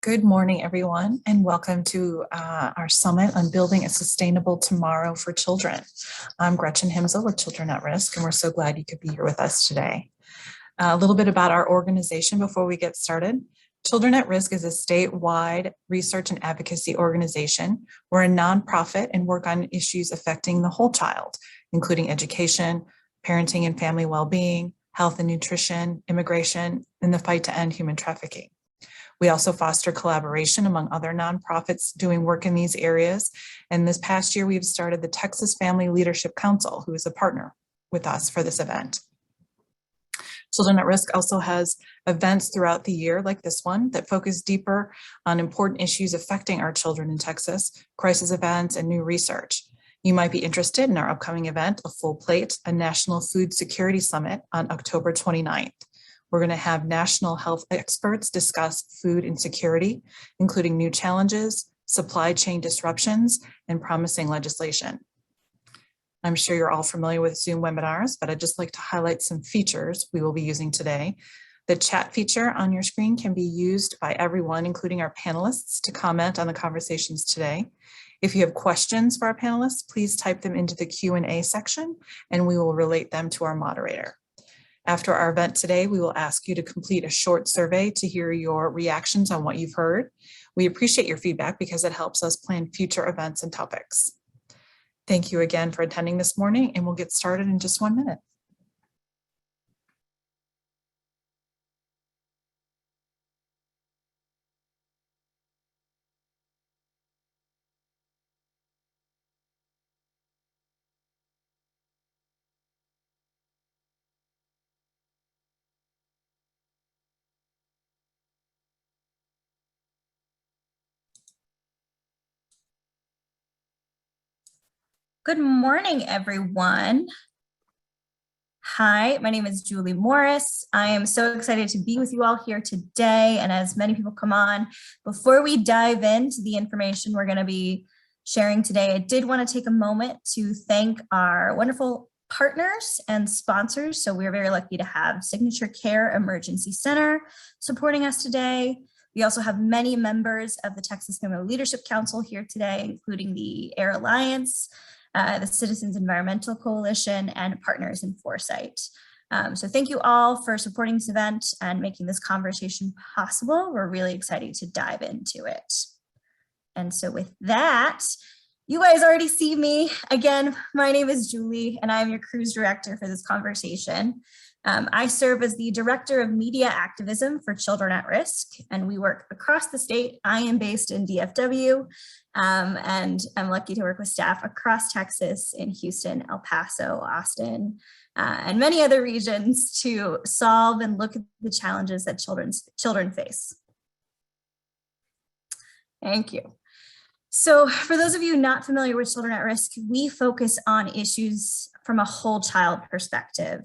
Good morning, everyone, and welcome to our summit on building a sustainable tomorrow for children. I'm Gretchen Himsel with Children at Risk, and we're so glad you could be here with us today. A little bit about our organization before we get started. Children at Risk is a statewide research and advocacy organization. We're a nonprofit and work on issues affecting the whole child, including education, parenting and family well-being, health and nutrition, immigration, and the fight to end human trafficking. We also foster collaboration among other nonprofits doing work in these areas. And this past year, we've started the Texas Family Leadership Council, who is a partner with us for this event. Children at Risk also has events throughout the year like this one that focus deeper on important issues affecting our children in Texas, crisis events, and new research. You might be interested in our upcoming event, A Full Plate, a National Food Security Summit on October 29th. We're going to have national health experts discuss food insecurity, including new challenges, supply chain disruptions, and promising legislation. I'm sure you're all familiar with Zoom webinars, but I'd just like to highlight some features we will be using today. The chat feature on your screen can be used by everyone, including our panelists, to comment on the conversations today. If you have questions for our panelists, please type them into the Q&A section, and we will relate them to our moderator. After our event today, we will ask you to complete a short survey to hear your reactions on what you've heard. We appreciate your feedback because it helps us plan future events and topics. Thank you again for attending this morning, and we'll get started in just 1 minute. Good morning, everyone. Hi, my name is Julie Morris. I am so excited to be with you all here today. And as many people come on, before we dive into the information we're going to be sharing today, I did want to take a moment to thank our wonderful partners and sponsors. So we're very lucky to have Signature Care Emergency Center supporting us today. We also have many members of the Texas Family Leadership Council here today, including the Air Alliance, the Citizens Environmental Coalition, and partners in Foresight. So thank you all for supporting this event and making this conversation possible. We're really excited to dive into it. And so with that, you guys already see me. Again, my name is Julie, and I'm your cruise director for this conversation. I serve as the Director of Media Activism for Children at Risk, and we work across the state. I am based in DFW, and I'm lucky to work with staff across Texas in Houston, El Paso, Austin, and many other regions to solve and look at the challenges that children face. Thank you. So for those of you not familiar with Children at Risk, we focus on issues from a whole child perspective.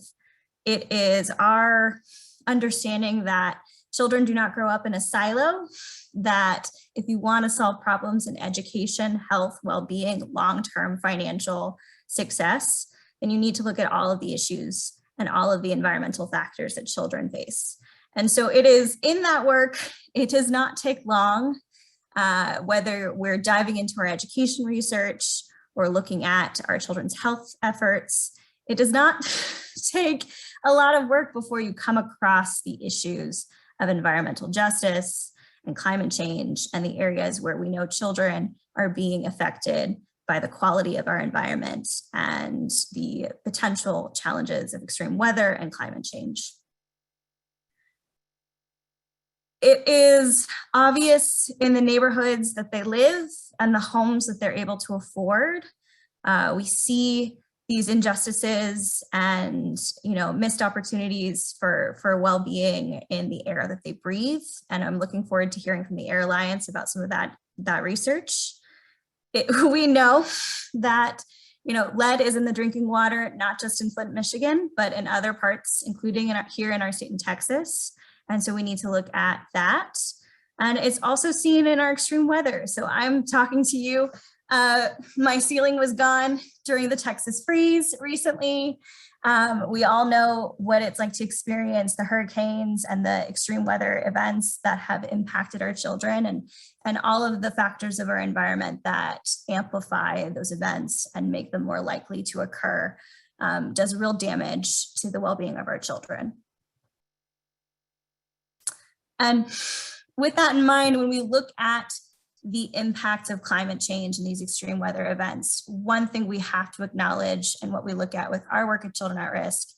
It is our understanding that children do not grow up in a silo, that if you want to solve problems in education, health, well-being, long-term financial success, then you need to look at all of the issues and all of the environmental factors that children face. And so it is in that work, it does not take long, whether we're diving into our education research or looking at our children's health efforts. It does not take a lot of work before you come across the issues of environmental justice and climate change and the areas where we know children are being affected by the quality of our environment and the potential challenges of extreme weather and climate change. It is obvious in the neighborhoods that they live and the homes that they're able to afford. We see these injustices and missed opportunities for well-being in the air that they breathe. And I'm looking forward to hearing from the Air Alliance about some of that research. We know that lead is in the drinking water, not just in Flint, Michigan, but in other parts, including here in our state in Texas. And so we need to look at that. And it's also seen in our extreme weather. So I'm talking to you My ceiling was gone during the Texas freeze recently. We all know what it's like to experience the hurricanes and the extreme weather events that have impacted our children, and all of the factors of our environment that amplify those events and make them more likely to occur, does real damage to the well-being of our children. And with that in mind, when we look at the impact of climate change and these extreme weather events, one thing we have to acknowledge, and what we look at with our work at Children at Risk,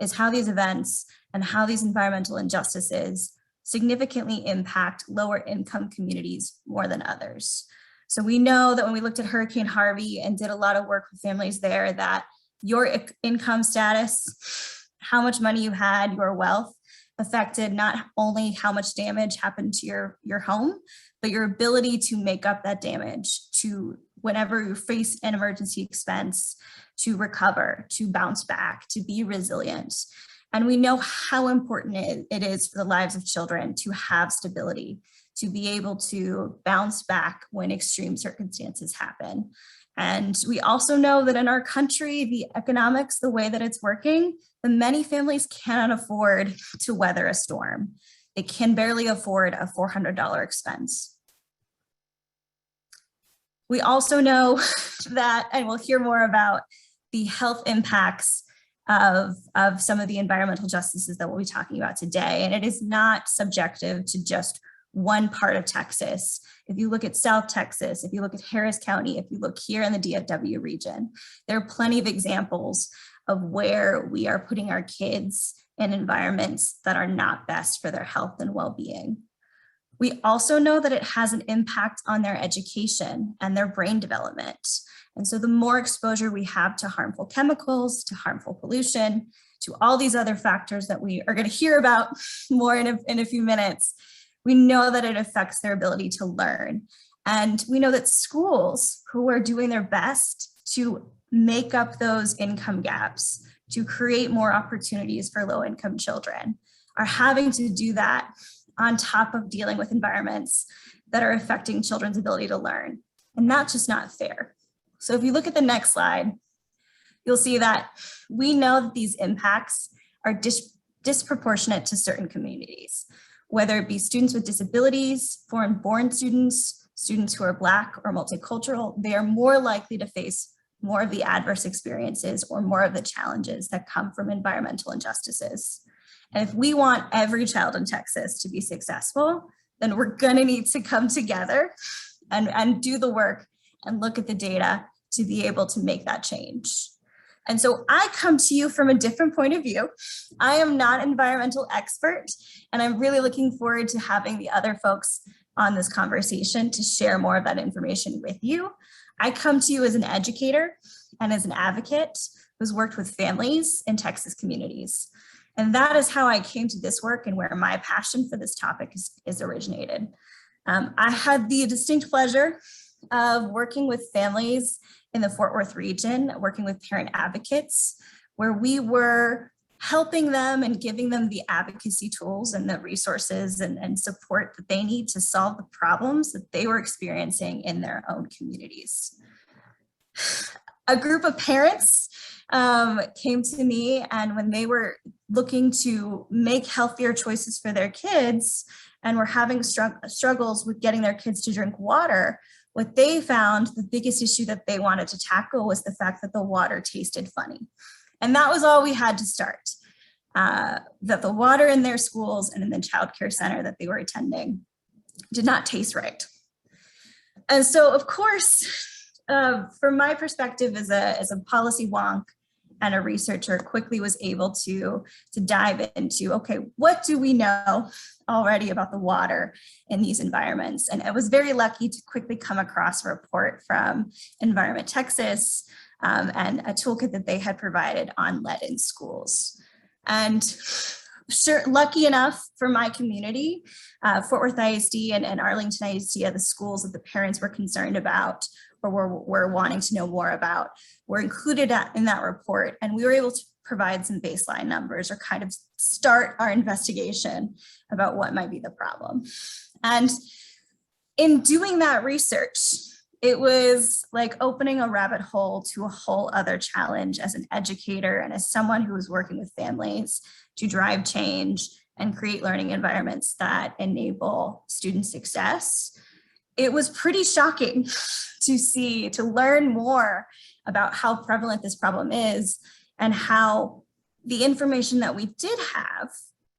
is how these events and how these environmental injustices significantly impact lower income communities more than others. So we know that when we looked at Hurricane Harvey and did a lot of work with families there, that your income status, how much money you had, your wealth, affected not only how much damage happened to your home, but your ability to make up that damage, to whenever you face an emergency expense, to recover, to bounce back, to be resilient. And we know how important it is for the lives of children to have stability, to be able to bounce back when extreme circumstances happen. And we also know that in our country, the economics, the way that it's working, the many families cannot afford to weather a storm. They can barely afford a $400 expense. We also know that, and we'll hear more about the health impacts of some of the environmental justices that we'll be talking about today. And it is not subjective to just one part of Texas. If you look at South Texas, if you look at Harris County, if you look here in the DFW region, there are plenty of examples of where we are putting our kids in environments that are not best for their health and well-being. We also know that it has an impact on their education and their brain development. And so the more exposure we have to harmful chemicals, to harmful pollution, to all these other factors that we are going to hear about more in a few minutes, we know that it affects their ability to learn. And we know that schools who are doing their best to make up those income gaps, to create more opportunities for low-income children, are having to do that on top of dealing with environments that are affecting children's ability to learn. And that's just not fair. So if you look at the next slide, you'll see that we know that these impacts are disproportionate to certain communities, whether it be students with disabilities, foreign-born students, students who are Black or multicultural. They are more likely to face more of the adverse experiences or more of the challenges that come from environmental injustices. And if we want every child in Texas to be successful, then we're gonna need to come together and do the work and look at the data to be able to make that change. And so I come to you from a different point of view. I am not an environmental expert, and I'm really looking forward to having the other folks on this conversation to share more of that information with you. I come to you as an educator and as an advocate who's worked with families in Texas communities. And that is how I came to this work and where my passion for this topic is originated. I had the distinct pleasure of working with families in the Fort Worth region, working with parent advocates, where we were helping them and giving them the advocacy tools and the resources and support that they need to solve the problems that they were experiencing in their own communities. A group of parents came to me, and when they were looking to make healthier choices for their kids and were having struggles with getting their kids to drink water, what they found the biggest issue that they wanted to tackle was the fact that the water tasted funny. And that was all we had to start, that the water in their schools and in the childcare center that they were attending did not taste right. And so, of course, from my perspective as a policy wonk and a researcher, quickly was able to dive into, okay, what do we know already about the water in these environments? And I was very lucky to quickly come across a report from Environment Texas and a toolkit that they had provided on lead in schools. And sure, lucky enough for my community, Fort Worth ISD and Arlington ISD are the schools that the parents were concerned about or were wanting to know more about, were included in that report. And we were able to provide some baseline numbers or kind of start our investigation about what might be the problem. And in doing that research, It was like opening a rabbit hole to a whole other challenge as an educator and as someone who was working with families to drive change and create learning environments that enable student success. It was pretty shocking to learn more about how prevalent this problem is and how the information that we did have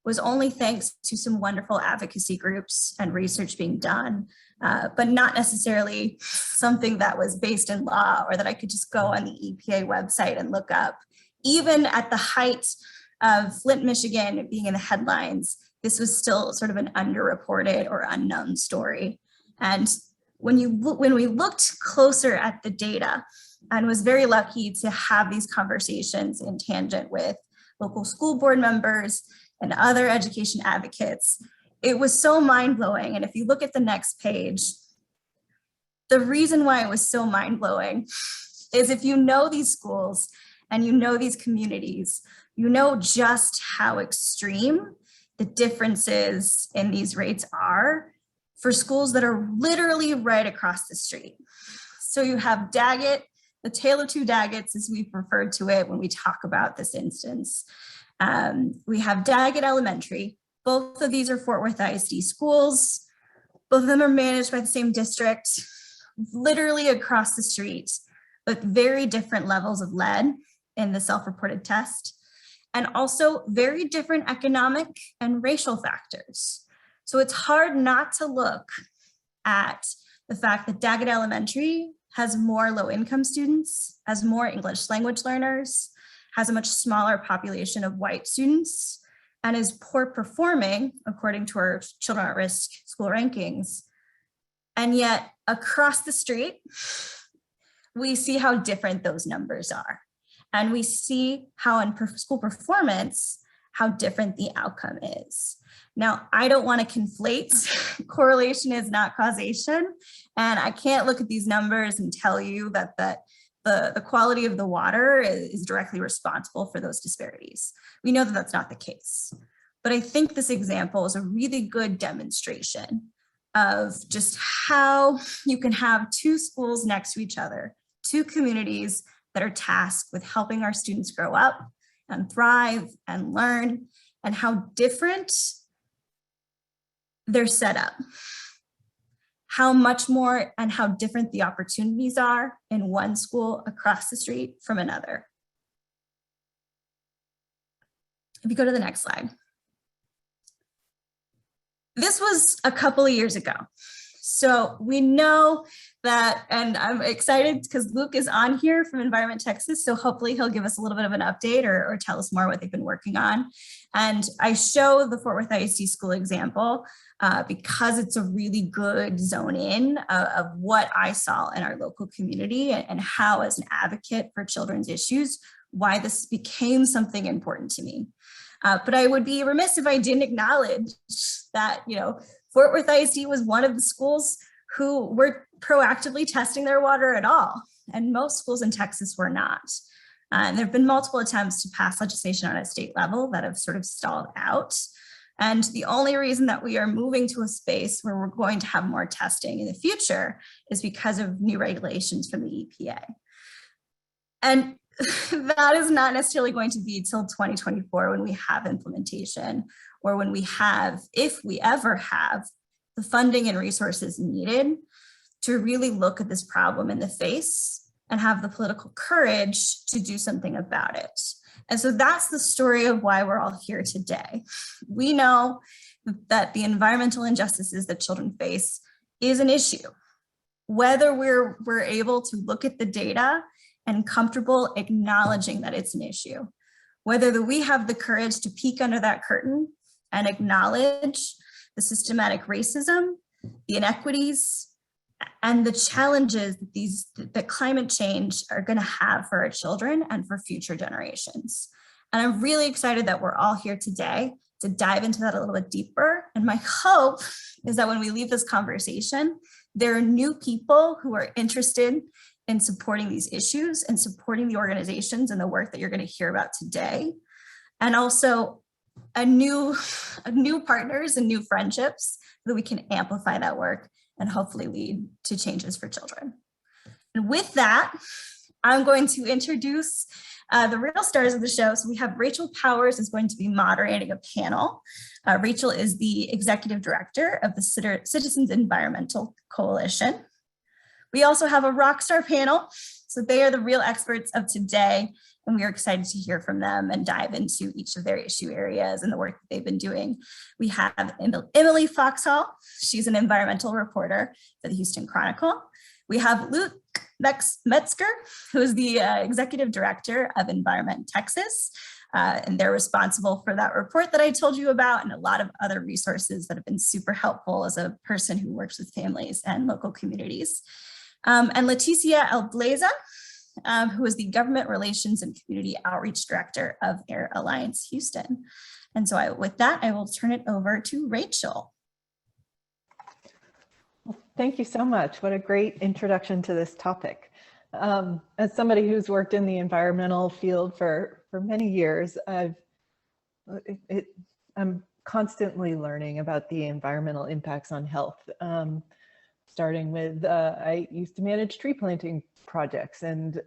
was only thanks to some wonderful advocacy groups and research being done, but not necessarily something that was based in law or that I could just go on the EPA website and look up. Even at the height of Flint, Michigan being in the headlines, this was still sort of an underreported or unknown story. And when we looked closer at the data, and was very lucky to have these conversations in tangent with local school board members and other education advocates, it was so mind-blowing. And if you look at the next page, the reason why it was so mind-blowing is if you know these schools and you know these communities, you know just how extreme the differences in these rates are for schools that are literally right across the street. So you have Daggett, the tale of two Daggets, as we've referred to it when we talk about this instance. We have Daggett Elementary. Both of these are Fort Worth ISD schools. Both of them are managed by the same district, literally across the street, with very different levels of lead in the self-reported test, and also very different economic and racial factors. So it's hard not to look at the fact that Daggett Elementary has more low-income students, has more English language learners, has a much smaller population of white students, and is poor performing according to our children at risk school rankings. And yet across the street, we see how different those numbers are. And we see how in school performance, how different the outcome is. Now, I don't want to conflate. Correlation is not causation. And I can't look at these numbers and tell you that the quality of the water is directly responsible for those disparities. We know that that's not the case. But I think this example is a really good demonstration of just how you can have two schools next to each other, two communities that are tasked with helping our students grow up and thrive and learn, and how different they're set up, how much more and how different the opportunities are in one school across the street from another. If you go to the next slide. This was a couple of years ago. So we know that, and I'm excited because Luke is on here from Environment Texas, so hopefully he'll give us a little bit of an update or tell us more what they've been working on. And I show the Fort Worth ISD school example because it's a really good zone in of what I saw in our local community and how, as an advocate for children's issues, why this became something important to me. But I would be remiss if I didn't acknowledge that, Fort Worth ISD was one of the schools who were proactively testing their water at all, and most schools in Texas were not. And there have been multiple attempts to pass legislation on a state level that have sort of stalled out. And the only reason that we are moving to a space where we're going to have more testing in the future is because of new regulations from the EPA. And that is not necessarily going to be till 2024 when we have implementation, or when we have, if we ever have, the funding and resources needed to really look at this problem in the face and have the political courage to do something about it. And so that's the story of why we're all here today. We know that the environmental injustices that children face is an issue. Whether we're able to look at the data and comfortable acknowledging that it's an issue, whether we have the courage to peek under that curtain and acknowledge the systematic racism, the inequities, and the challenges that climate change are going to have for our children and for future generations. And I'm really excited that we're all here today to dive into that a little bit deeper. And my hope is that when we leave this conversation, there are new people who are interested in supporting these issues and supporting the organizations and the work that you're going to hear about today. And also new partners and new friendships so that we can amplify that work and hopefully lead to changes for children. And with that, I'm going to introduce the real stars of the show. So we have Rachel Powers is going to be moderating a panel. Rachel is the executive director of the Citizens Environmental Coalition. We also have a rock star panel. So they are the real experts of today, and we are excited to hear from them and dive into each of their issue areas and the work that they've been doing. We have Emily Foxhall. She's an environmental reporter for the Houston Chronicle. We have Luke Metzger, who is the executive director of Environment Texas, and they're responsible for that report that I told you about and a lot of other resources that have been super helpful as a person who works with families and local communities. And Leticia Ablaza, who is the Government Relations and Community Outreach Director of Air Alliance Houston. And so with that, I will turn it over to Rachel. Well, thank you so much. What a great introduction to this topic. As somebody who's worked in the environmental field for many years, I'm constantly learning about the environmental impacts on health. Starting with, I used to manage tree planting projects, and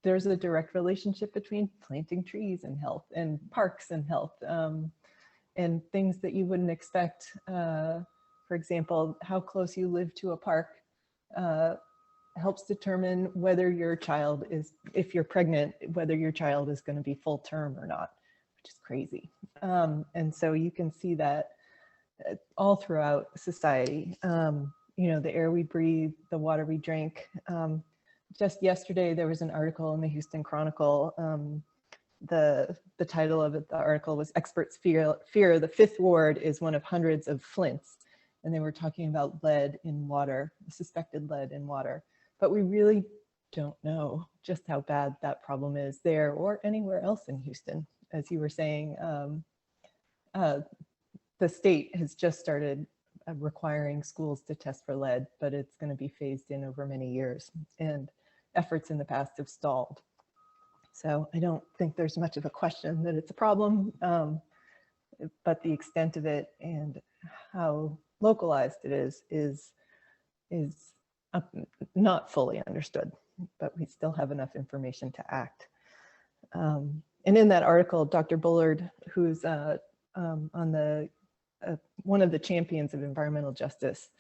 there's a direct relationship between planting trees and health, and parks and health, and things that you wouldn't expect. For example, how close you live to a park helps determine whether your child is, if you're pregnant, whether your child is going to be full term or not, which is crazy. And so you can see that all throughout society. You know, the air we breathe, the water we drink. Just yesterday, there was an article in the Houston Chronicle. The title of it, the article was "Experts Fear the Fifth Ward is one of hundreds of flints." And they were talking about lead in water, suspected lead in water. But we really don't know just how bad that problem is there or anywhere else in Houston. As you were saying, the state has just started requiring schools to test for lead, but it's going to be phased in over many years, and efforts in the past have stalled. So I don't think there's much of a question that it's a problem, but the extent of it and how localized it is not fully understood, but we still have enough information to act. And in that article, Dr. Bullard, who's on the one of the champions of environmental justice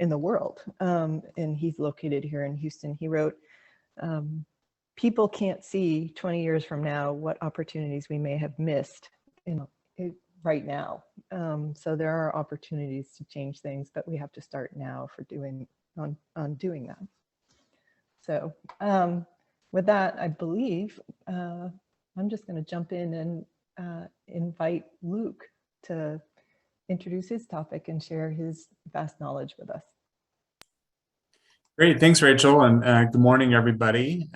in the world, and he's located here in Houston, he wrote, people can't see 20 years from now what opportunities we may have missed right now. So there are opportunities to change things, but we have to start now for doing that. So with that, I believe I'm just going to jump in and invite Luke to introduce his topic and share his vast knowledge with us. Great, thanks, Rachel, and good morning, everybody.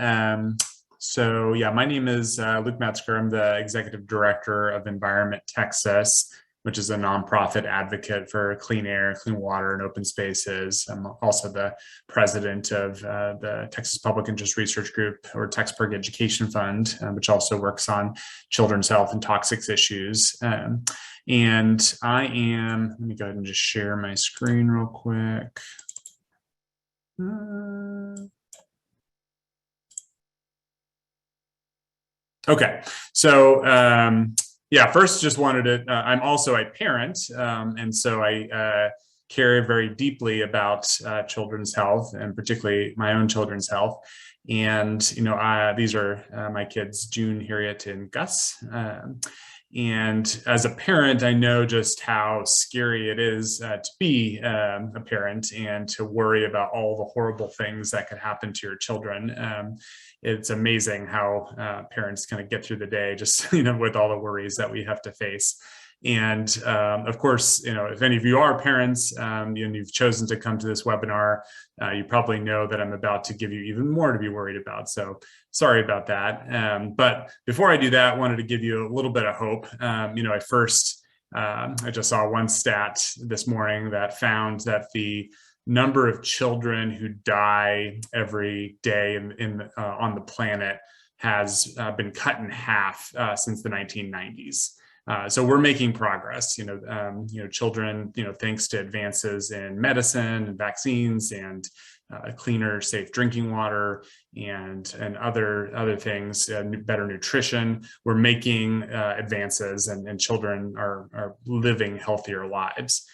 So yeah, my name is Luke Metzger. I'm the executive director of Environment Texas, which is a nonprofit advocate for clean air, clean water, and open spaces. I'm also the president of the Texas Public Interest Research Group, or Texburg Education Fund, which also works on children's health and toxics issues. And I am, let me go ahead and just share my screen real quick. Okay, so yeah, first just wanted to, I'm also a parent, and so I care very deeply about children's health, and particularly my own children's health. And, you know, these are my kids, June, Harriet, and Gus. And as a parent, I know just how scary it is to be a parent and to worry about all the horrible things that could happen to your children. It's amazing how parents kind of get through the day just, you know, with all the worries that we have to face. And of course, you know, if any of you are parents and you've chosen to come to this webinar, you probably know that I'm about to give you even more to be worried about. So sorry about that. But before I do that, I wanted to give you a little bit of hope. You know, I just saw one stat this morning that found that the number of children who die every day on the planet has been cut in half since the 1990s. So we're making progress, you know, children, you know, thanks to advances in medicine and vaccines and cleaner, safe drinking water, and other things, better nutrition. We're making advances, and children are living healthier lives.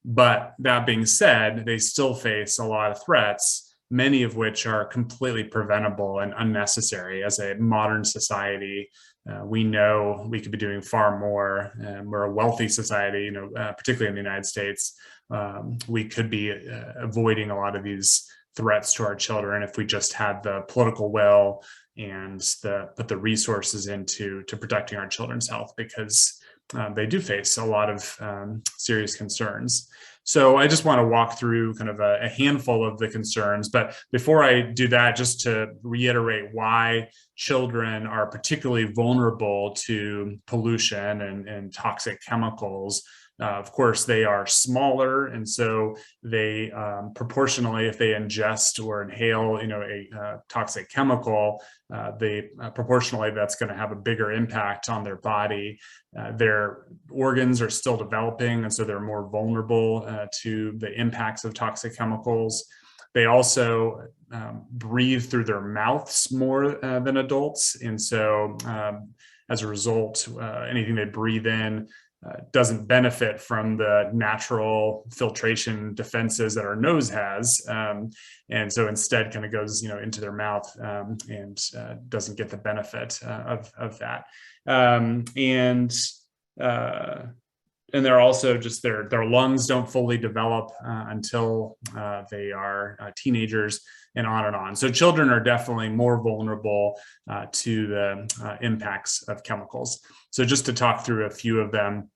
But that being said, they still face a lot of threats, many of which are completely preventable and unnecessary. As a modern society, we know we could be doing far more. We're a wealthy society, particularly in the United States. We could be avoiding a lot of these threats to our children if we just had the political will and put the resources into protecting our children's health, because they do face a lot of serious concerns. So I just want to walk through kind of a handful of the concerns. But before I do that, just to reiterate why children are particularly vulnerable to pollution and toxic chemicals. Of course, they are smaller, and so they proportionally, if they ingest or inhale, a toxic chemical, proportionally that's going to have a bigger impact on their body. Their organs are still developing, and so they're more vulnerable to the impacts of toxic chemicals. They also breathe through their mouths more than adults, and so as a result, anything they breathe in doesn't benefit from the natural filtration defenses that our nose has, and so instead kind of goes into their mouth and doesn't get the benefit of that. And they're also just their lungs don't fully develop until they are teenagers, and on and on. So children are definitely more vulnerable to the impacts of chemicals. So just to talk through a few of them.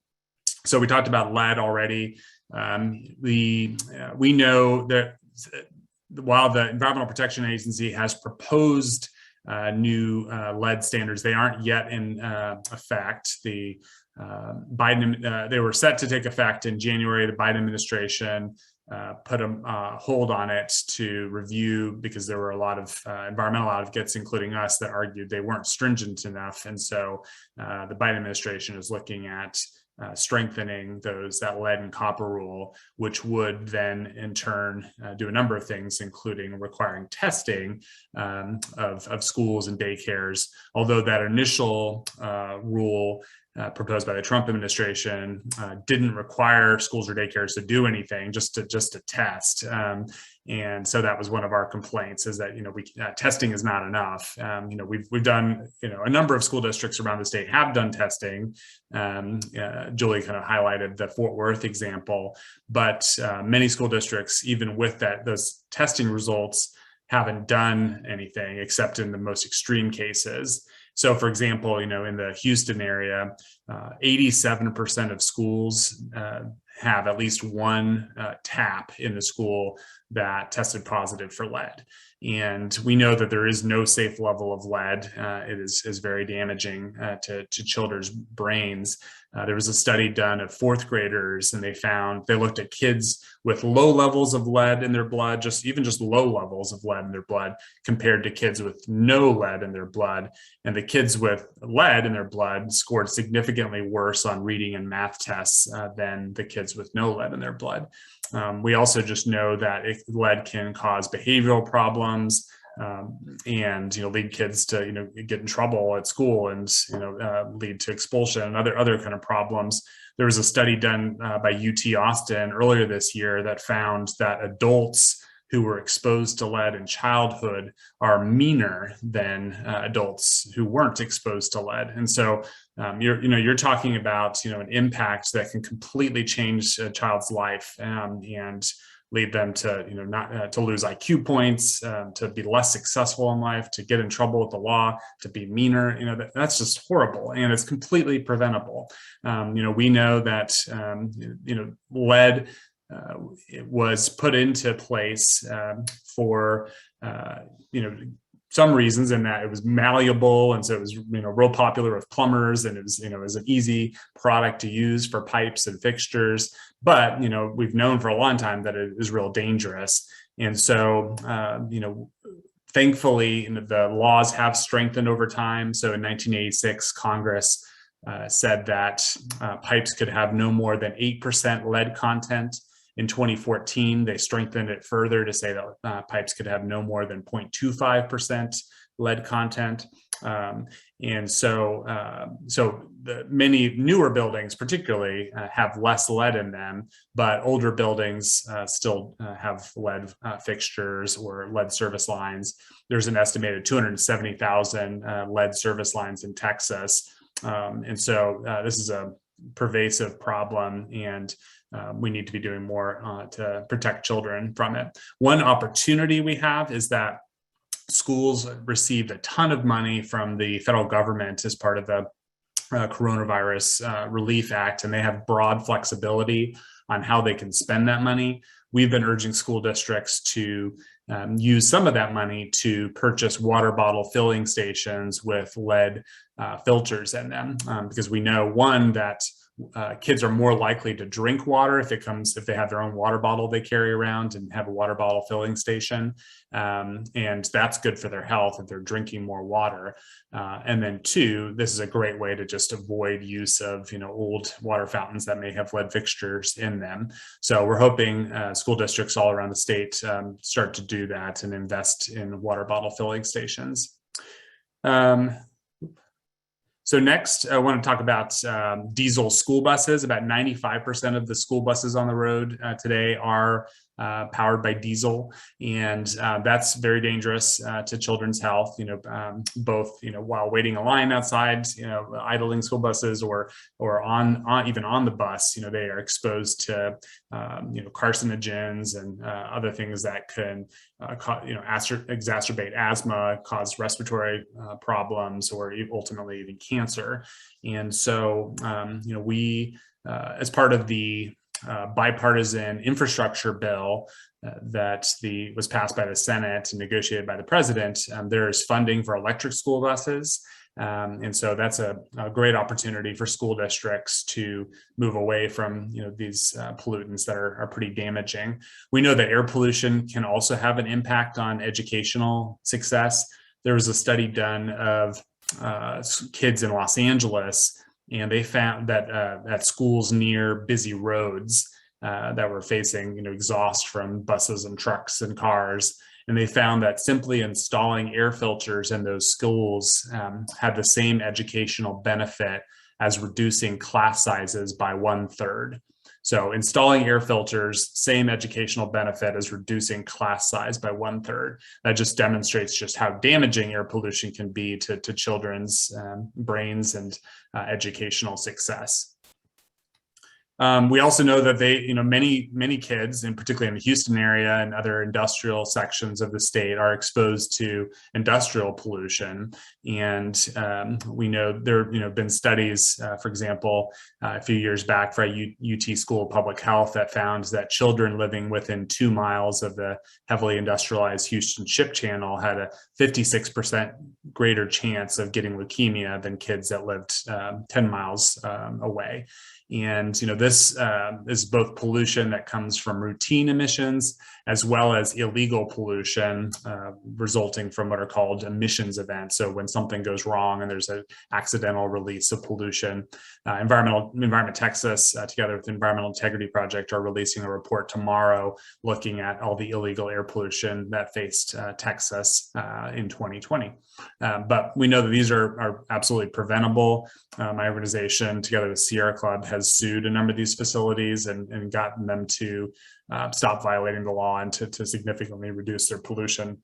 So we talked about lead already. We know that while the Environmental Protection Agency has proposed new lead standards, they aren't yet in effect. The they were set to take effect in January. The Biden administration put a hold on it to review, because there were a lot of environmental advocates, including us, that argued they weren't stringent enough. And so the Biden administration is looking at strengthening that lead and copper rule, which would then in turn do a number of things, including requiring testing of schools and daycares. Although that initial rule proposed by the Trump administration didn't require schools or daycares to do anything, just to test. And so that was one of our complaints, is that testing is not enough. We've done a number of school districts around the state have done testing. Julie kind of highlighted the Fort Worth example, but many school districts, even with those testing results, haven't done anything except in the most extreme cases. So, for example, in the Houston area, 87% of schools have at least one tap in the school that tested positive for lead. And we know that there is no safe level of lead. It is very damaging to children's brains. There was a study done of fourth graders, and they looked at kids with low levels of lead in their blood, just low levels of lead in their blood, compared to kids with no lead in their blood. And the kids with lead in their blood scored significantly worse on reading and math tests than the kids with no lead in their blood. We also just know that lead can cause behavioral problems, and lead kids to get in trouble at school, and lead to expulsion and other kind of problems. There was a study done by UT Austin earlier this year that found that adults who were exposed to lead in childhood are meaner than adults who weren't exposed to lead. And so you're talking about an impact that can completely change a child's life, and lead them to not to lose IQ points, to be less successful in life, to get in trouble with the law, to be meaner. That's just horrible, and it's completely preventable. We know that lead was put into place for some reasons, in that it was malleable, and so it was real popular with plumbers, and it was an easy product to use for pipes and fixtures. But we've known for a long time that it is real dangerous, and so thankfully the laws have strengthened over time. So in 1986, Congress said that pipes could have no more than 8% lead content. In 2014, they strengthened it further to say that pipes could have no more than 0.25% lead content. And so the many newer buildings particularly have less lead in them, but older buildings still have lead fixtures or lead service lines. There's an estimated 270,000 lead service lines in Texas. And so this is a pervasive problem, and we need to be doing more to protect children from it. One opportunity we have is that schools received a ton of money from the federal government as part of the Coronavirus Relief Act, and they have broad flexibility on how they can spend that money. We've been urging school districts to use some of that money to purchase water bottle filling stations with lead filters in them, because we know, one, that kids are more likely to drink water if they have their own water bottle they carry around and have a water bottle filling station, and that's good for their health if they're drinking more water. And then two, this is a great way to just avoid use of old water fountains that may have lead fixtures in them. So we're hoping school districts all around the state start to do that and invest in water bottle filling stations. So next, I want to talk about diesel school buses. About 95% of the school buses on the road today are powered by diesel, and that's very dangerous to children's health. Both while waiting a line outside, idling school buses, or even on the bus, they are exposed to carcinogens and other things that can exacerbate asthma, cause respiratory problems, or ultimately even cancer. And so we, as part of the bipartisan infrastructure bill that was passed by the Senate and negotiated by the president, there's funding for electric school buses. And so that's a great opportunity for school districts to move away from these pollutants that are pretty damaging. We know that air pollution can also have an impact on educational success. There was a study done of kids in Los Angeles, and they found that at schools near busy roads that were facing exhaust from buses and trucks and cars, and they found that simply installing air filters in those schools had the same educational benefit as reducing class sizes by 1/3. So installing air filters, same educational benefit as reducing class size by 1/3. That just demonstrates just how damaging air pollution can be to children's brains and educational success. We also know that many kids, and particularly in the Houston area and other industrial sections of the state, are exposed to industrial pollution. And we know there have been studies, for example, a few years back for a UT School of Public Health that found that children living within 2 miles of the heavily industrialized Houston Ship Channel had a 56% greater chance of getting leukemia than kids that lived 10 miles away. And this is both pollution that comes from routine emissions as well as illegal pollution resulting from what are called emissions events. So when something goes wrong and there's an accidental release of pollution, Environment Texas, together with the Environmental Integrity Project, are releasing a report tomorrow looking at all the illegal air pollution that faced Texas in 2020. But we know that these are absolutely preventable. My organization, together with Sierra Club, has sued a number of these facilities and gotten them to stop violating the law and to significantly reduce their pollution.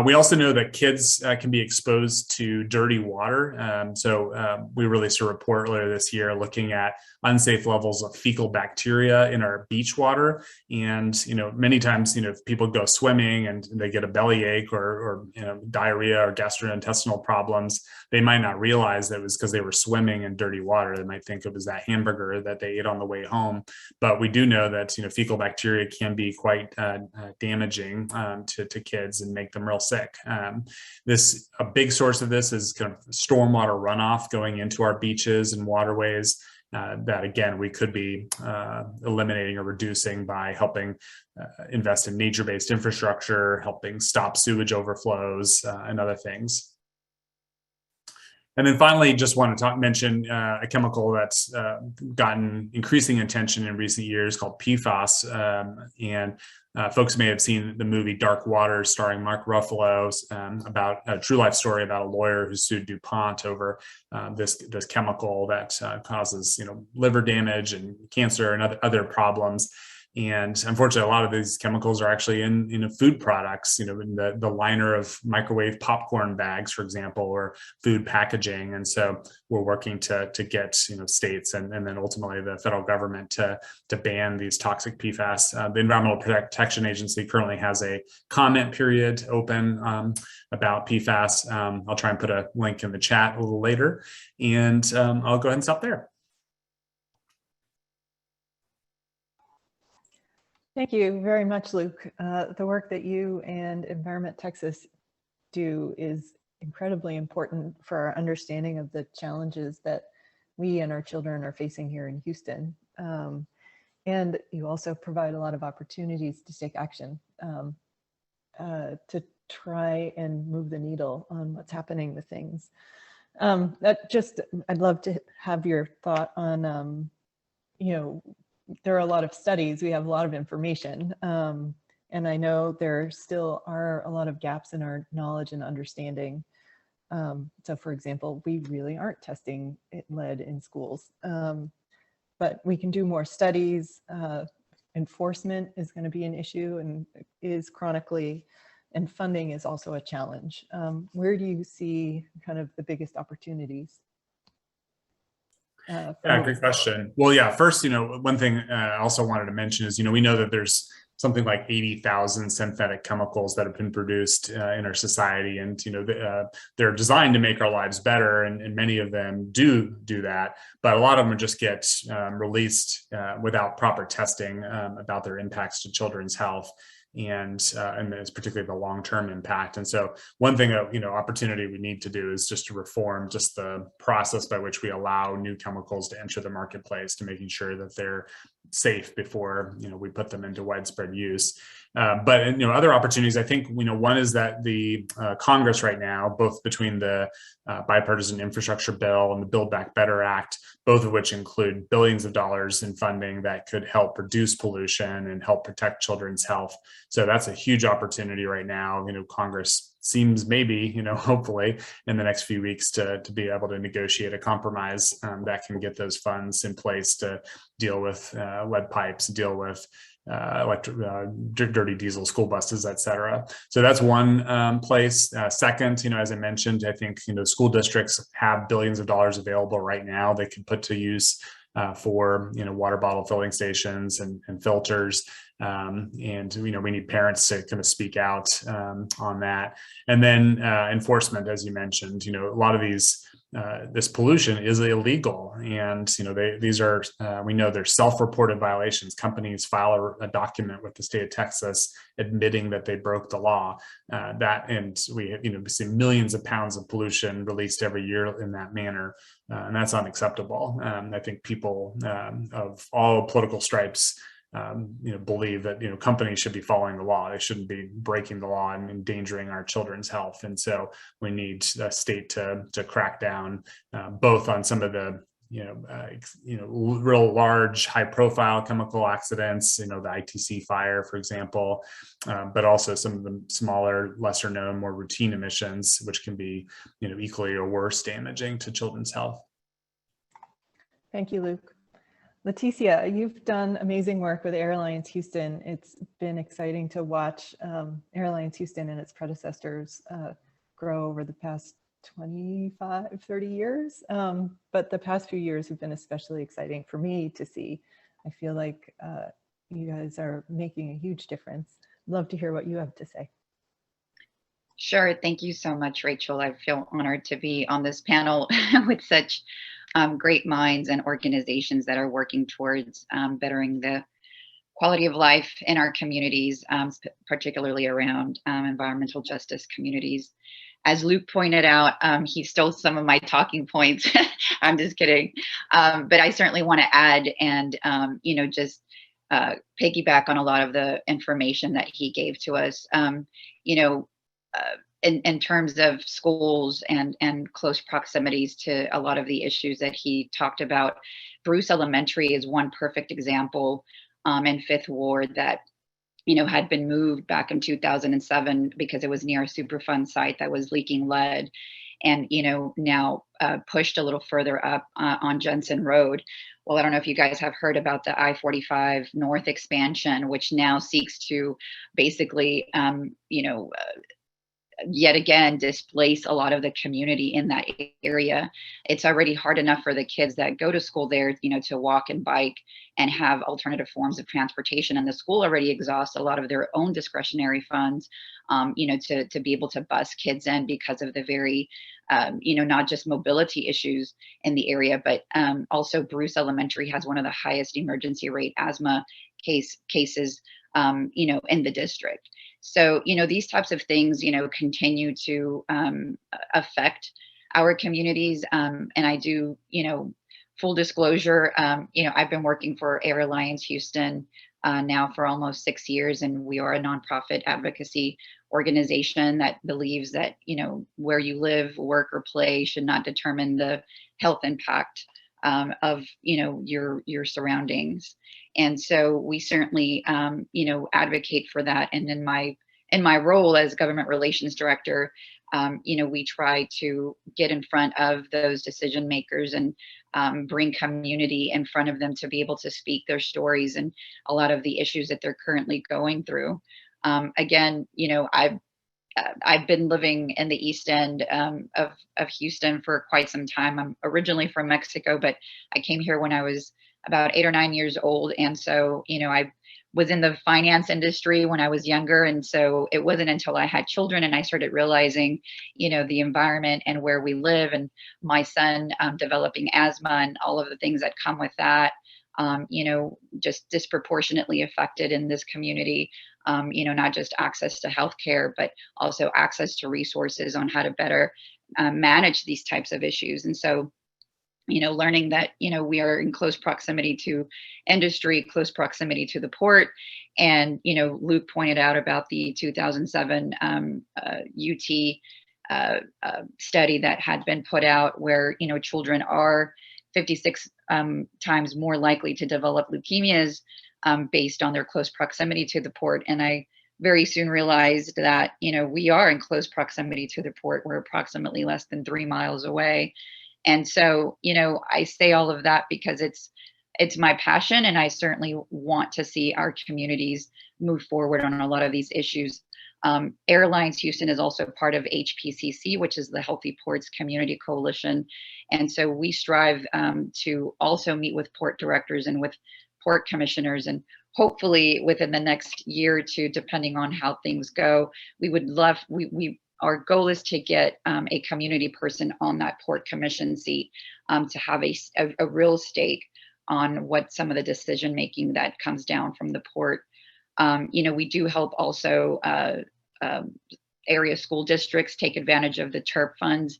We also know that kids can be exposed to dirty water. So we released a report earlier this year looking at unsafe levels of fecal bacteria in our beach water. And, many times, if people go swimming and they get a bellyache or diarrhea or gastrointestinal problems, they might not realize that it was because they were swimming in dirty water. They might think it was that hamburger that they ate on the way home. But we do know that, fecal bacteria can be quite damaging to kids and make them real sick. A big source of this is kind of stormwater runoff going into our beaches and waterways that, again, we could be eliminating or reducing by helping invest in nature-based infrastructure, helping stop sewage overflows, and other things. And then finally, just want to mention a chemical that's gotten increasing attention in recent years called PFAS. And folks may have seen the movie Dark Waters starring Mark Ruffalo, about a true life story about a lawyer who sued DuPont over this chemical that causes liver damage and cancer and other problems. And unfortunately, a lot of these chemicals are actually in food products, in the liner of microwave popcorn bags, for example, or food packaging. And so we're working to get states and then ultimately the federal government to ban these toxic PFAS. The Environmental Protection Agency currently has a comment period open about PFAS. I'll try and put a link in the chat a little later, and I'll go ahead and stop there. Thank you very much, Luke. The work that you and Environment Texas do is incredibly important for our understanding of the challenges that we and our children are facing here in Houston. And you also provide a lot of opportunities to take action to try and move the needle on what's happening with things. I'd love to have your thought on, there are a lot of studies, we have a lot of information, and I know there still are a lot of gaps in our knowledge and understanding. So for example, we really aren't testing lead in schools, but we can do more studies. Enforcement is going to be an issue and is chronically, and funding is also a challenge. Where do you see kind of the biggest opportunities? Great question. Well, yeah, first, one thing I also wanted to mention is, we know that there's something like 80,000 synthetic chemicals that have been produced in our society. And, they're designed to make our lives better. And many of them do that. But a lot of them just get released without proper testing about their impacts to children's health. And it's particularly the long-term impact. And so one thing that, opportunity we need to do is just to reform just the process by which we allow new chemicals to enter the marketplace, to making sure that they're safe before, we put them into widespread use. But other opportunities, I think, one is that the Congress right now, both between the bipartisan infrastructure bill and the Build Back Better Act, both of which include billions of dollars in funding that could help reduce pollution and help protect children's health. So that's a huge opportunity right now. Congress seems maybe, hopefully in the next few weeks to be able to negotiate a compromise that can get those funds in place to deal with lead pipes, deal with dirty diesel school buses, et cetera. So that's one place. Second, as I mentioned, I think, school districts have billions of dollars available right now they could put to use for, water bottle filling stations and filters. And, we need parents to kind of speak out on that. And then enforcement, as you mentioned, a lot of this pollution is illegal. And, these are, we know they're self-reported violations. Companies file a document with the state of Texas admitting that they broke the law. And we, we see millions of pounds of pollution released every year in that manner. And that's unacceptable. I think people of all political stripes believe that, companies should be following the law. They shouldn't be breaking the law and endangering our children's health. And so we need a state to crack down both on some of the, real large, high profile chemical accidents, the ITC fire, for example, but also some of the smaller, lesser known, more routine emissions, which can be, equally or worse damaging to children's health. Thank you, Luke. Leticia, you've done amazing work with Air Alliance Houston. It's been exciting to watch Air Alliance Houston and its predecessors grow over the past 25, 30 years. But the past few years have been especially exciting for me to see. I feel like you guys are making a huge difference. Love to hear what you have to say. Sure. Thank you so much, Rachel. I feel honored to be on this panel with such great minds and organizations that are working towards bettering the quality of life in our communities, particularly around environmental justice communities. As Luke pointed out, he stole some of my talking points. I'm just kidding. But I certainly want to add and, just piggyback on a lot of the information that he gave to us. in terms of schools and close proximities to a lot of the issues that he talked about, Bruce Elementary is one perfect example in Fifth Ward that had been moved back in 2007 because it was near a Superfund site that was leaking lead, and now pushed a little further up on Jensen Road. Well, I don't know if you guys have heard about the I-45 North expansion, which now seeks to basically, yet again, displace a lot of the community in that area. It's already hard enough for the kids that go to school there, to walk and bike and have alternative forms of transportation. And the school already exhausts a lot of their own discretionary funds, to be able to bus kids in because of the very, not just mobility issues in the area, but also Bruce Elementary has one of the highest emergency rate asthma cases, in the district. So, these types of things, continue to affect our communities. And I do, full disclosure, I've been working for Air Alliance Houston now for almost 6 years, and we are a nonprofit advocacy organization that believes that, where you live, work, or play should not determine the health impact of, your surroundings. And so we certainly, advocate for that. And in my role as government relations director, we try to get in front of those decision makers and bring community in front of them to be able to speak their stories and a lot of the issues that they're currently going through. Again, I've been living in the East End of Houston for quite some time. I'm originally from Mexico, but I came here when I was about 8 or 9 years old. And so, I was in the finance industry when I was younger. And so it wasn't until I had children and I started realizing, the environment and where we live, and my son developing asthma and all of the things that come with that, just disproportionately affected in this community. Not just access to healthcare, but also access to resources on how to better manage these types of issues. And so, learning that, we are in close proximity to industry, close proximity to the port. And, Luke pointed out about the 2007 UT study that had been put out where, children are 56 times more likely to develop leukemias based on their close proximity to the port. And I very soon realized that, we are in close proximity to the port. We're approximately less than 3 miles away. And so, I say all of that because it's my passion, and I certainly want to see our communities move forward on a lot of these issues. Airlines Houston is also part of HPCC, which is the Healthy Ports Community Coalition. And so we strive to also meet with port directors and with port commissioners, and hopefully within the next year or two, depending on how things go, our goal is to get a community person on that port commission seat to have a real stake on what some of the decision making that comes down from the port. We do help also area school districts take advantage of the TERP funds,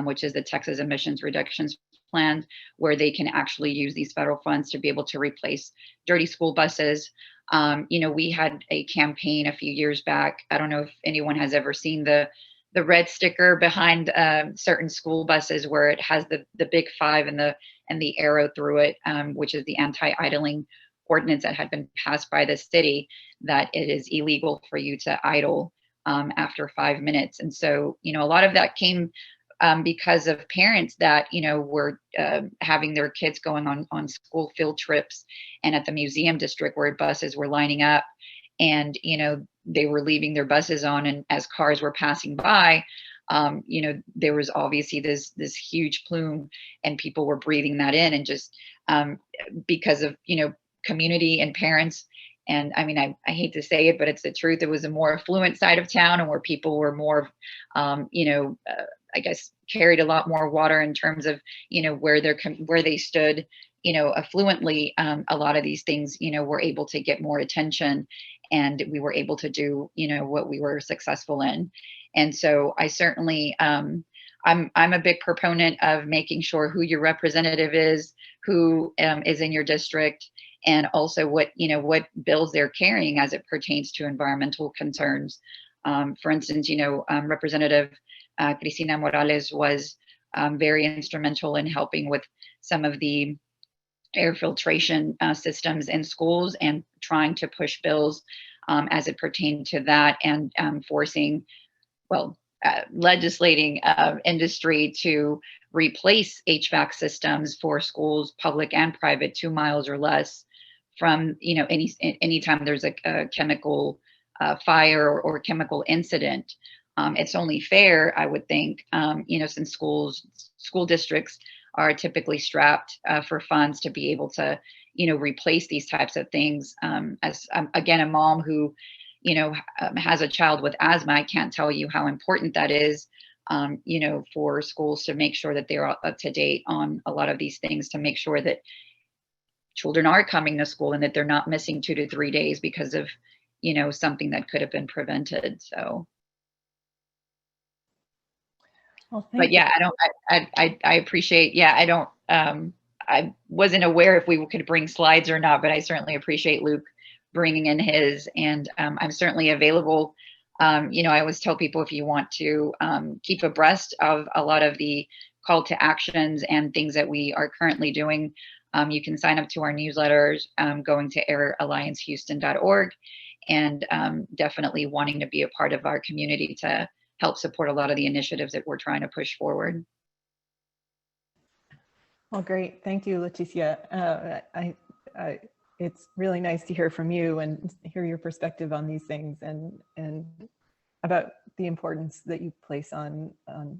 which is the Texas Emissions Reductions Plan, where they can actually use these federal funds to be able to replace dirty school buses. We had a campaign a few years back. I don't know if anyone has ever seen the red sticker behind certain school buses where it has the big 5 and the arrow through it, which is the anti-idling ordinance that had been passed by the city, that it is illegal for you to idle after 5 minutes. And so, a lot of that came because of parents that, were having their kids going on school field trips, and at the museum district where buses were lining up, and, they were leaving their buses on, and as cars were passing by, there was obviously this huge plume, and people were breathing that in, and just because of, community and parents. And I mean, I hate to say it, but it's the truth. It was a more affluent side of town, and where people were more, I guess, carried a lot more water in terms of, where they stood, affluently. A lot of these things, were able to get more attention, and we were able to do, what we were successful in. And so I certainly, I'm a big proponent of making sure who your representative is, who is in your district, and also what bills they're carrying as it pertains to environmental concerns. For instance, Representative Cristina Morales was very instrumental in helping with some of the air filtration systems in schools and trying to push bills as it pertained to that, and legislating industry to replace HVAC systems for schools, public and private, 2 miles or less from anytime there's a chemical fire or chemical incident. It's only fair, I would think, since school districts are typically strapped for funds to be able to, replace these types of things. As again, a mom who, has a child with asthma, I can't tell you how important that is, for schools to make sure that they're up to date on a lot of these things, to make sure that children are coming to school and that they're not missing 2 to 3 days because of, something that could have been prevented. So. Well, But yeah, I appreciate, I wasn't aware if we could bring slides or not, but I certainly appreciate Luke bringing in his, and I'm certainly available. I always tell people, if you want to keep abreast of a lot of the call to actions and things that we are currently doing, you can sign up to our newsletters, going to airalliancehouston.org, and definitely wanting to be a part of our community to help support a lot of the initiatives that we're trying to push forward. Well, great. Thank you, Leticia. It's really nice to hear from you and hear your perspective on these things, and about the importance that you place on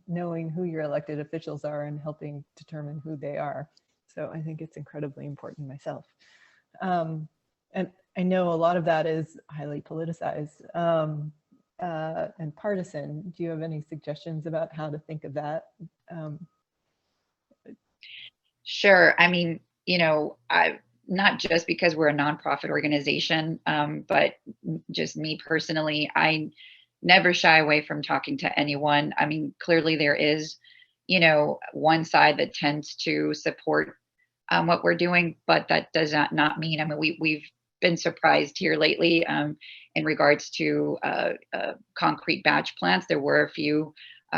knowing who your elected officials are and helping determine who they are. So I think it's incredibly important myself. And I know a lot of that is highly politicized and partisan. Do you have any suggestions about how to think of that? Sure. I mean, not just because we're a nonprofit organization, but just me personally, I never shy away from talking to anyone. I mean, clearly there is, one side that tends to support what we're doing, but that does not mean, I mean, we've been surprised here lately in regards to concrete batch plants. There were a few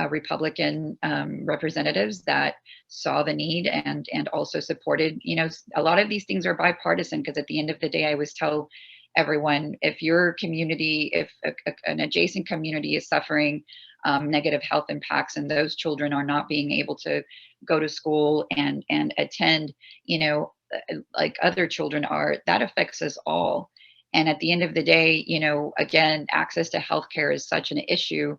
Republican representatives that saw the need and also supported. A lot of these things are bipartisan, because at the end of the day, I always tell everyone, if your community, if an adjacent community is suffering negative health impacts, and those children are not being able to go to school and attend, like other children are, that affects us all. And at the end of the day, again, access to healthcare is such an issue.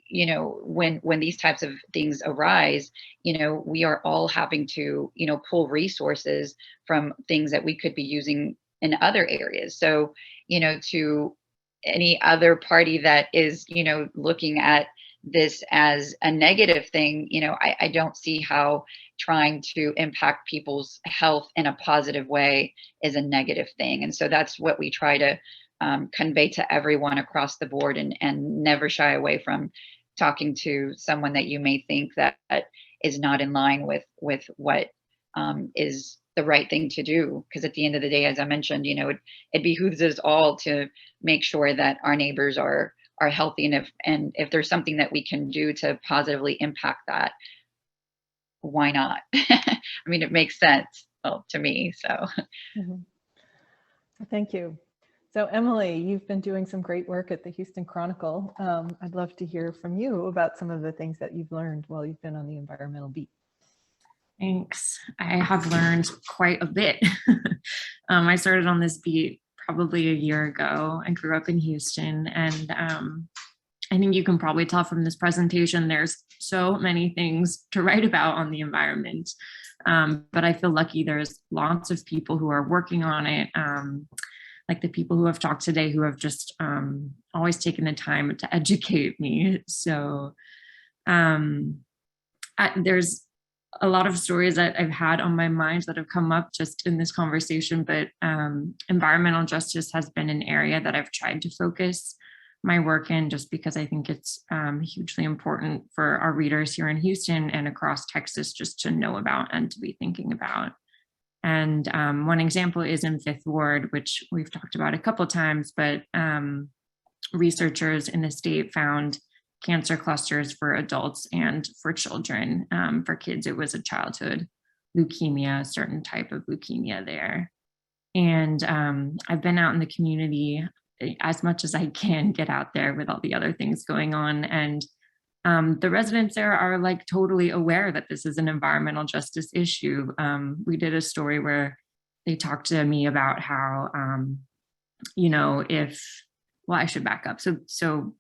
When these types of things arise, we are all having to, pull resources from things that we could be using in other areas. So, to any other party that is, looking at this as a negative thing, I don't see how trying to impact people's health in a positive way is a negative thing. And so that's what we try to convey to everyone across the board, and never shy away from talking to someone that you may think that is not in line with what is the right thing to do. Because at the end of the day, as I mentioned, it behooves us all to make sure that our neighbors are healthy, and if there's something that we can do to positively impact that, why not? I mean, it makes sense, well, to me. So Thank you. So Emily, you've been doing some great work at the Houston Chronicle. I'd love to hear from you about some of the things that you've learned while you've been on the environmental beat. Thanks. I have learned quite a bit. I started on this beat probably a year ago. I grew up in Houston, and I think you can probably tell from this presentation, there's so many things to write about on the environment. But I feel lucky there's lots of people who are working on it. Like the people who have talked today, who have just always taken the time to educate me. So there's a lot of stories that I've had on my mind that have come up just in this conversation, but environmental justice has been an area that I've tried to focus my work in, just because I think it's hugely important for our readers here in Houston and across Texas just to know about and to be thinking about. And one example is in Fifth Ward, which we've talked about a couple of times, but researchers in the state found cancer clusters for adults and for children. For kids, it was a childhood leukemia, a certain type of leukemia there. And I've been out in the community as much as I can get out there with all the other things going on. And the residents there are like totally aware that this is an environmental justice issue. We did a story where they talked to me about how, you know, well, I should back up. So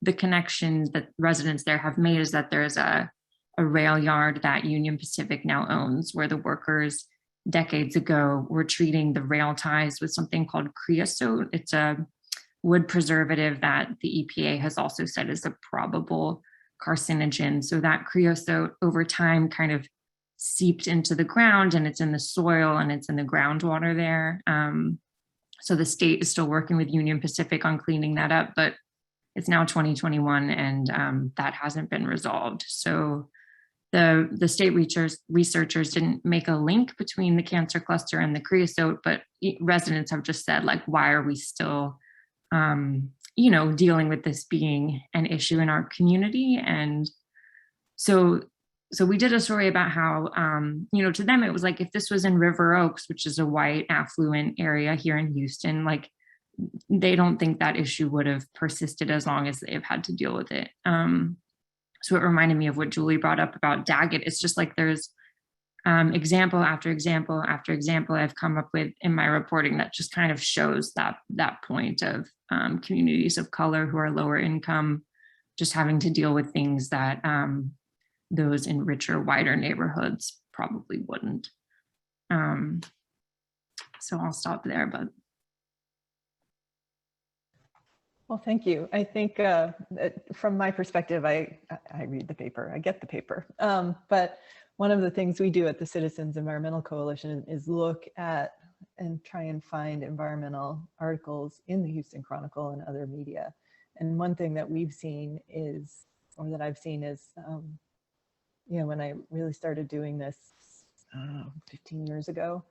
the connections that residents there have made is that there's a rail yard that Union Pacific now owns, where the workers decades ago were treating the rail ties with something called creosote. It's a wood preservative that the EPA has also said is a probable carcinogen. So that creosote over time kind of seeped into the ground, and it's in the soil and it's in the groundwater there. So the state is still working with Union Pacific on cleaning that up, but it's now 2021 and that hasn't been resolved. So the state researchers didn't make a link between the cancer cluster and the creosote, but residents have just said, like, why are we still, you know, dealing with this being an issue in our community? And so we did a story about how, you know, to them, it was like, if this was in River Oaks, which is a white affluent area here in Houston, like, they don't think that issue would have persisted as long as they've had to deal with it. So it reminded me of what Julie brought up about Daggett. It's just like there's example after example after example I've come up with in my reporting that just kind of shows that point of communities of color who are lower income just having to deal with things that those in richer, wider neighborhoods probably wouldn't. So I'll stop there, but. Well, thank you. I think from my perspective, I read the paper, I get the paper. But one of the things we do at the Citizens Environmental Coalition is look at and try and find environmental articles in the Houston Chronicle and other media. And one thing that we've seen is, or that I've seen is, you know, when I really started doing this 15 years ago,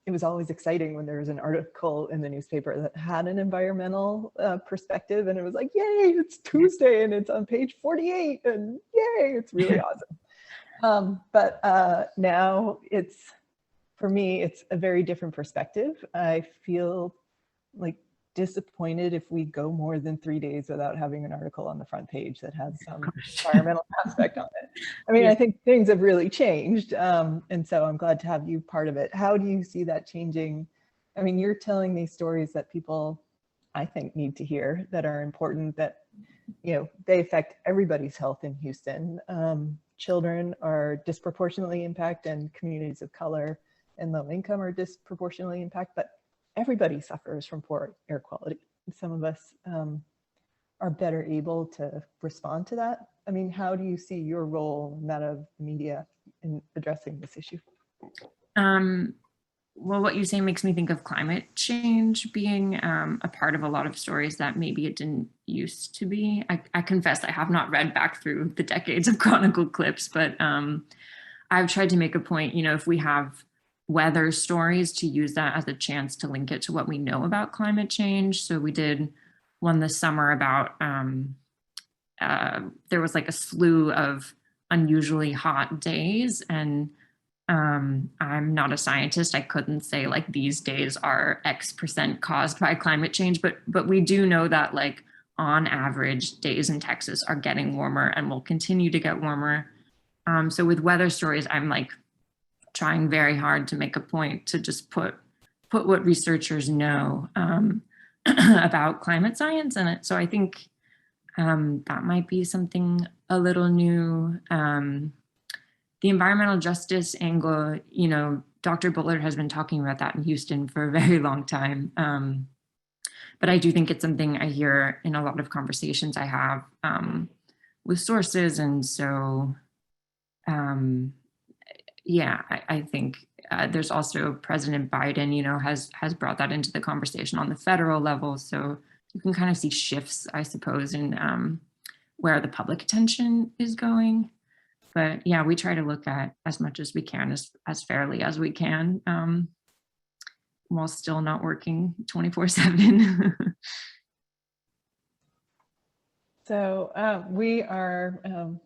it was always exciting when there was an article in the newspaper that had an environmental perspective, and it was like, yay, it's Tuesday and it's on page 48 and yay, it's really awesome. But now it's, for me, it's a very different perspective. I feel like disappointed if we go more than 3 days without having an article on the front page that has some environmental aspect on it. I mean, I think things have really changed. And so I'm glad to have you part of it. How do you see that changing? I mean, you're telling these stories that people, I think, need to hear, that are important, that, you know, they affect everybody's health in Houston. Children are disproportionately impacted, and communities of color and low income are disproportionately impacted, but everybody suffers from poor air quality. Some of us are better able to respond to that. I mean, how do you see your role and that of media in addressing this issue? Well, what you say makes me think of climate change being a part of a lot of stories that maybe it didn't used to be. I confess I have not read back through the decades of Chronicle clips, but I've tried to make a point, you know, if we have weather stories, to use that as a chance to link it to what we know about climate change. So we did one this summer about, there was like a slew of unusually hot days, and I'm not a scientist. I couldn't say like these days are X% caused by climate change, but we do know that like on average days in Texas are getting warmer and will continue to get warmer. So with weather stories, I'm like trying very hard to make a point to just put what researchers know about climate science in it. So I think that might be something a little new. The environmental justice angle, you know, Dr. Bullard has been talking about that in Houston for a very long time. But I do think it's something I hear in a lot of conversations I have with sources. And so, yeah, I think there's also President Biden, you know, has brought that into the conversation on the federal level. So you can kind of see shifts, I suppose, in where the public attention is going. But yeah, we try to look at as much as we can, as fairly as we can, while still not working 24/7. So we are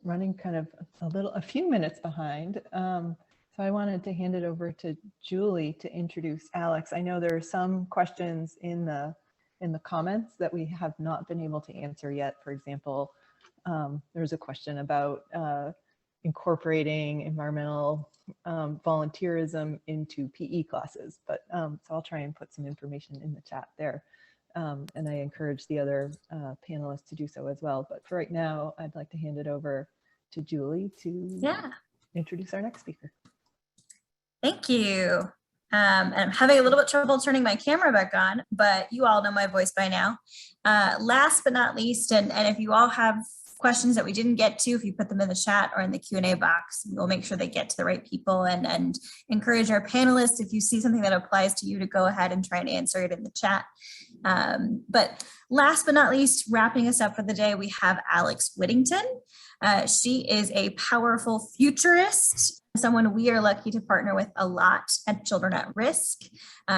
running kind of a few minutes behind. So I wanted to hand it over to Julie to introduce Alex. I know there are some questions in the comments that we have not been able to answer yet. For example, there's a question about incorporating environmental volunteerism into PE classes, but so I'll try and put some information in the chat there. And I encourage the other panelists to do so as well. But for right now, I'd like to hand it over to Julie to introduce our next speaker. Thank you. And I'm having a little bit trouble turning my camera back on, but you all know my voice by now. Last but not least, and if you all have questions that we didn't get to, if you put them in the chat or in the Q&A box, we'll make sure they get to the right people, and encourage our panelists, if you see something that applies to you, to go ahead and try and answer it in the chat. But last but not least, wrapping us up for the day, we have Alex Whittington. She is a powerful futurist, someone we are lucky to partner with a lot at Children at Risk.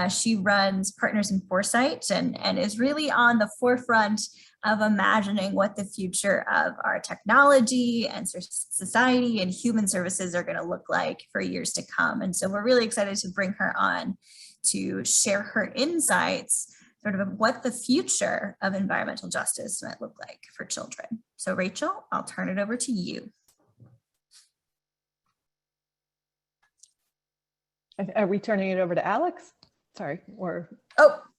She runs Partners in Foresight and is really on the forefront of imagining what the future of our technology and society and human services are going to look like for years to come. And so we're really excited to bring her on to share her insights, sort of what the future of environmental justice might look like for children. So Rachel, I'll turn it over to you. Are we turning it over to Alex? Sorry, or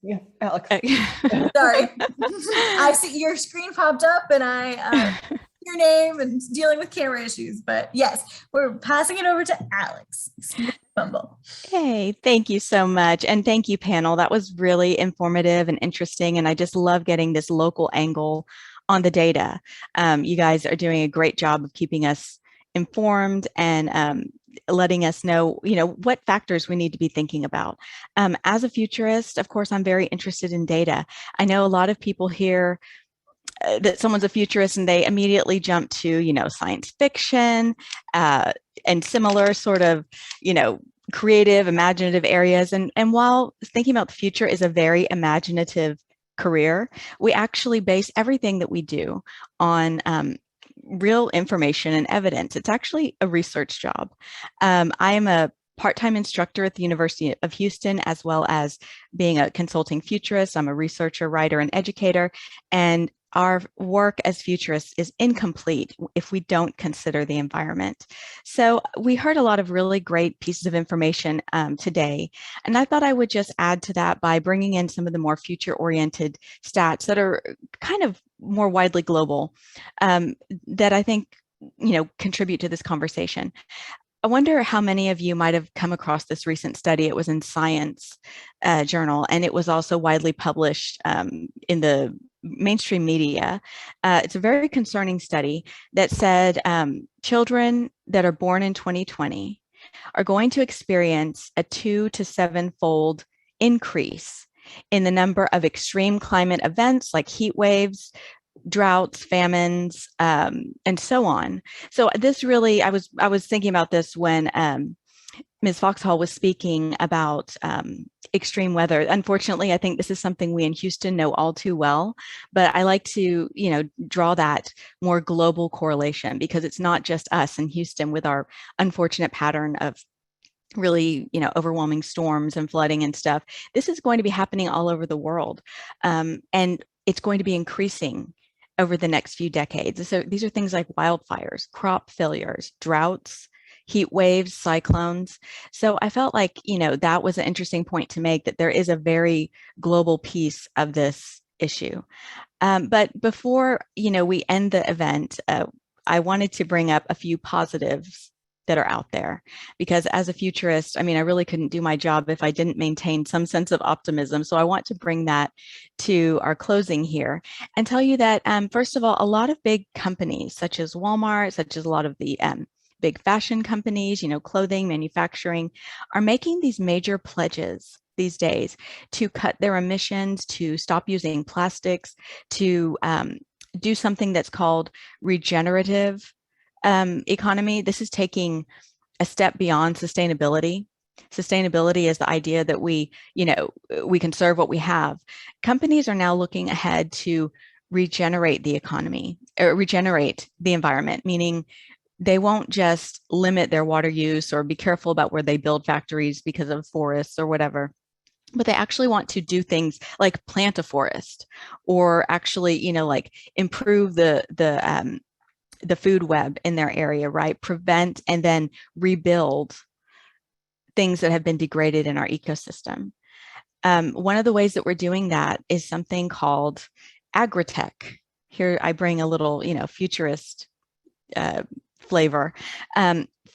yeah, Alex. Sorry, I see your screen popped up and I your name and dealing with camera issues, but yes, we're passing it over to Alex. Bumble. Hey, thank you so much. And thank you, panel. That was really informative and interesting. And I just love getting this local angle on the data. You guys are doing a great job of keeping us informed and letting us know, what factors we need to be thinking about. As a futurist, of course, I'm very interested in data. I know a lot of people hear that someone's a futurist and they immediately jump to, science fiction and similar sort of, creative, imaginative areas. And while thinking about the future is a very imaginative career, we actually base everything that we do on real information and evidence. It's actually a research job. I am a part-time instructor at the University of Houston, as well as being a consulting futurist. I'm a researcher, writer, and educator. And our work as futurists is incomplete if we don't consider the environment. So we heard a lot of really great pieces of information today. And I thought I would just add to that by bringing in some of the more future-oriented stats that are kind of more widely global that I think, contribute to this conversation. I wonder how many of you might have come across this recent study. It was in Science journal, and it was also widely published in the mainstream media. It's a very concerning study that said children that are born in 2020 are going to experience a 2 to 7-fold increase in the number of extreme climate events like heat waves, droughts, famines, and so on. So this really, I was thinking about this when Ms. Foxhall was speaking about extreme weather. Unfortunately, I think this is something we in Houston know all too well, but I like to, draw that more global correlation, because it's not just us in Houston with our unfortunate pattern of really, overwhelming storms and flooding and stuff. This is going to be happening all over the world. And it's going to be increasing over the next few decades. So these are things like wildfires, crop failures, droughts, heat waves, cyclones. So I felt like, that was an interesting point to make, that there is a very global piece of this issue. But before, we end the event, I wanted to bring up a few positives that are out there, because as a futurist, I really couldn't do my job if I didn't maintain some sense of optimism. So I want to bring that to our closing here and tell you that, first of all, a lot of big companies such as Walmart, such as a lot of the big fashion companies, clothing, manufacturing, are making these major pledges these days to cut their emissions, to stop using plastics, to do something that's called regenerative economy. This is taking a step beyond sustainability. Sustainability is the idea that we conserve what we have. Companies are now looking ahead to regenerate the economy or regenerate the environment, meaning they won't just limit their water use or be careful about where they build factories because of forests or whatever, but they actually want to do things like plant a forest or actually, like improve the food web in their area, right? Prevent and then rebuild things that have been degraded in our ecosystem. One of the ways that we're doing that is something called agritech. Here I bring a little, futurist flavor.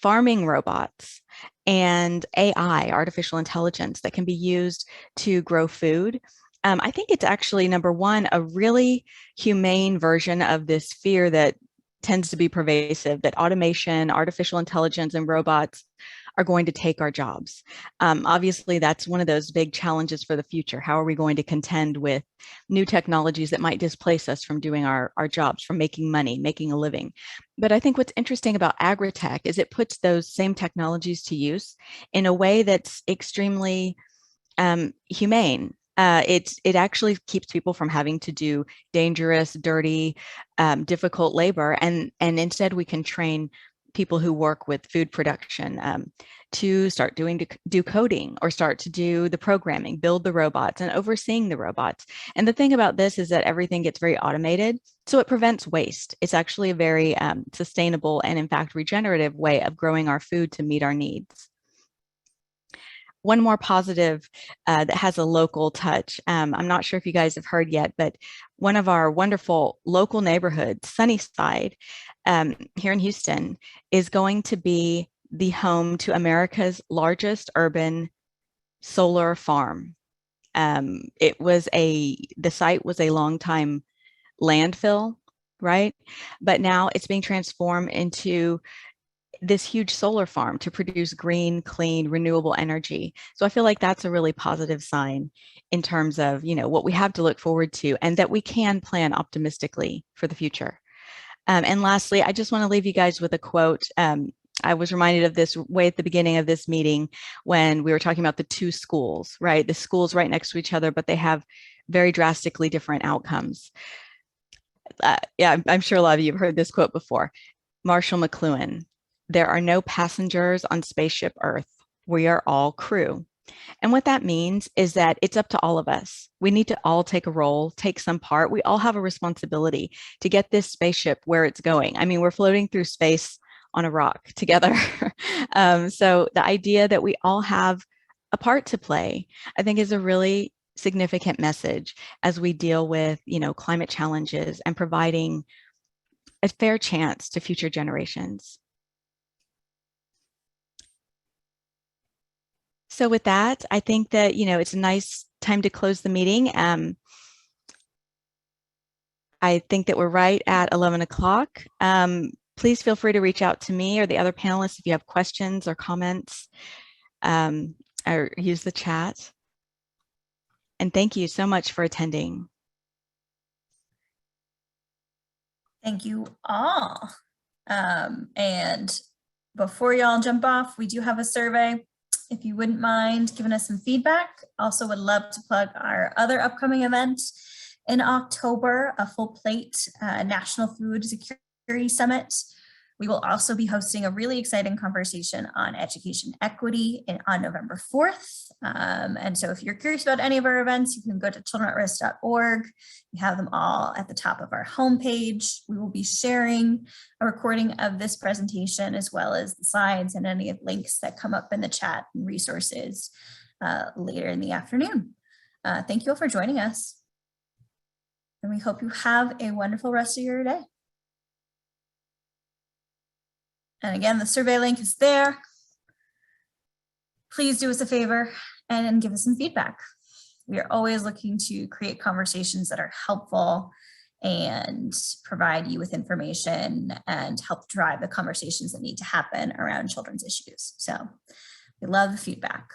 Farming robots and AI, artificial intelligence, that can be used to grow food. I think it's actually, number one, a really humane version of this fear that tends to be pervasive, that automation, artificial intelligence, and robots are going to take our jobs. Obviously, that's one of those big challenges for the future. How are we going to contend with new technologies that might displace us from doing our jobs, from making money, making a living? But I think what's interesting about agritech is it puts those same technologies to use in a way that's extremely humane. It actually keeps people from having to do dangerous, dirty, difficult labor, and instead we can train people who work with food production to start do coding or start to do the programming, build the robots, and overseeing the robots. And the thing about this is that everything gets very automated, so it prevents waste. It's actually a very sustainable and, in fact, regenerative way of growing our food to meet our needs. One more positive that has a local touch. I'm not sure if you guys have heard yet, but one of our wonderful local neighborhoods, Sunnyside, here in Houston, is going to be the home to America's largest urban solar farm. The site was a long time landfill, right? But now it's being transformed into this huge solar farm to produce green, clean, renewable energy. So I feel like that's a really positive sign in terms of, what we have to look forward to and that we can plan optimistically for the future. And lastly, I just want to leave you guys with a quote. I was reminded of this way at the beginning of this meeting when we were talking about the two schools, right? The schools right next to each other, but they have very drastically different outcomes. Yeah, I'm sure a lot of you have heard this quote before. Marshall McLuhan: "There are no passengers on spaceship Earth. We are all crew." And what that means is that it's up to all of us. We need to all take a role, take some part. We all have a responsibility to get this spaceship where it's going. I mean, we're floating through space on a rock together. So the idea that we all have a part to play, I think, is a really significant message as we deal with, climate challenges and providing a fair chance to future generations. So with that, I think that, it's a nice time to close the meeting. I think that we're right at 11 o'clock. Please feel free to reach out to me or the other panelists if you have questions or comments, or use the chat. And thank you so much for attending. Thank you all. And before y'all jump off, we do have a survey. If you wouldn't mind giving us some feedback. Also would love to plug our other upcoming event in October, a Full Plate National Food Security Summit. We will also be hosting a really exciting conversation on education equity on November 4th. And so if you're curious about any of our events, you can go to childrenatrisk.org. We have them all at the top of our homepage. We will be sharing a recording of this presentation as well as the slides and any links that come up in the chat and resources later in the afternoon. Thank you all for joining us. And we hope you have a wonderful rest of your day. And again, the survey link is there. Please do us a favor and give us some feedback. We are always looking to create conversations that are helpful and provide you with information and help drive the conversations that need to happen around children's issues. So we love the feedback.